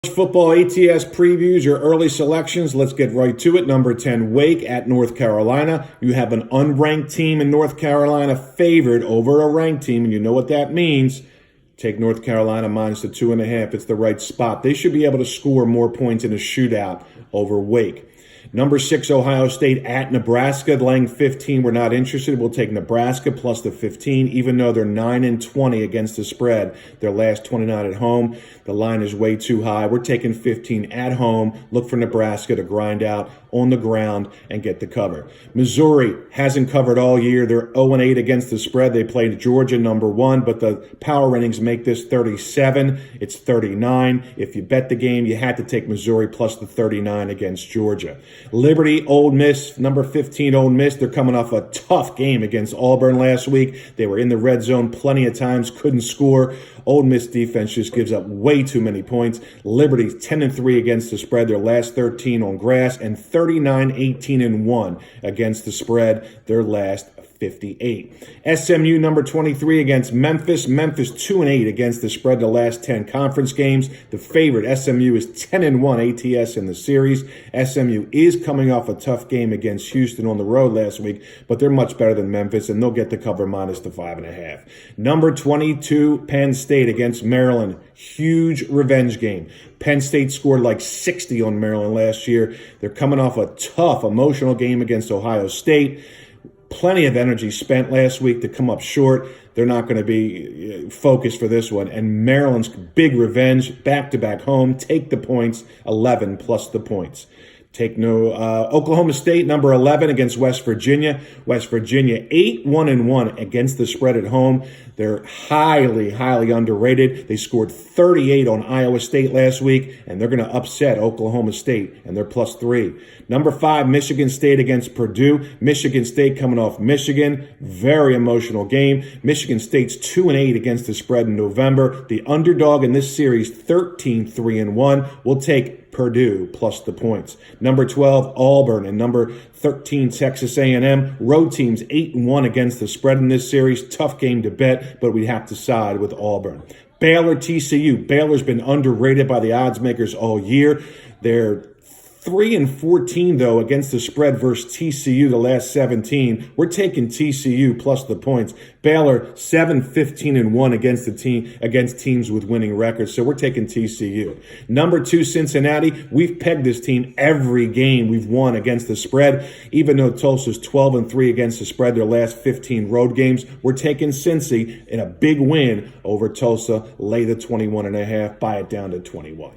Football ATS previews, your early selections. Let's get right to it. Number 10, Wake at North Carolina. You have an unranked team in North Carolina favored over a ranked team, and you know what that means. Take North Carolina minus the 2.5. It's the right spot. They should be able to score more points in a shootout over Wake. Number 6, Ohio State at Nebraska, laying 15. We're not interested. We'll take Nebraska plus the 15, even though they're 9-20 against the spread. Their last 29 at home. The line is way too high. We're taking 15 at home. Look for Nebraska to grind out on the ground and get the cover. Missouri hasn't covered all year. They're 0-8 against the spread. They played Georgia number 1, but the power ratings make this 37. It's 39. If you bet the game, you had to take Missouri plus the 39 against Georgia. Liberty, Ole Miss, number 15, Ole Miss. They're coming off a tough game against Auburn last week. They were in the red zone plenty of times, couldn't score. Ole Miss defense just gives up way too many points. Liberty's 10-3 against the spread. Their last 13 on grass, and 39-18-1 against the spread. Their last 58. SMU number 23 against Memphis. Memphis 2-8 against the spread the last 10 conference games. The favorite, SMU, is 10-1 ATS in the series. SMU is coming off a tough game against Houston on the road last week, but they're much better than Memphis, and they'll get the cover minus the 5.5. Number 22, Penn State against Maryland. Huge revenge game. Penn State scored like 60 on Maryland last year. They're coming off a tough, emotional game against Ohio State. Plenty of energy spent last week to come up short. They're not going to be focused for this one. And Maryland's big revenge, back-to-back home. Take the points, 11 plus the points. Take no Oklahoma State, number 11, against West Virginia. West Virginia, 8-1-1 against the spread at home. They're highly, highly underrated. They scored 38 on Iowa State last week, and they're going to upset Oklahoma State, and they're plus 3. Number 5, Michigan State against Purdue. Michigan State coming off Michigan. Very emotional game. Michigan State's 2-8 against the spread in November. The underdog in this series, 13-3-1. We'll take Purdue plus the points. Number 12, Auburn, and number 13, Texas A&M. Road teams 8-1 against the spread in this series. Tough game to bet, but we have to side with Auburn. Baylor, TCU. Baylor's been underrated by the odds makers all year. They're 3-14, though, against the spread versus TCU the last 17. We're taking TCU plus the points. Baylor 7-15-1 against teams with winning records, so we're taking TCU. Number 2, Cincinnati. We've pegged this team every game we've won against the spread, even though Tulsa's 12-3 against the spread their last 15 road games. We're taking Cincy in a big win over Tulsa. Lay the 21.5, buy it down to 21.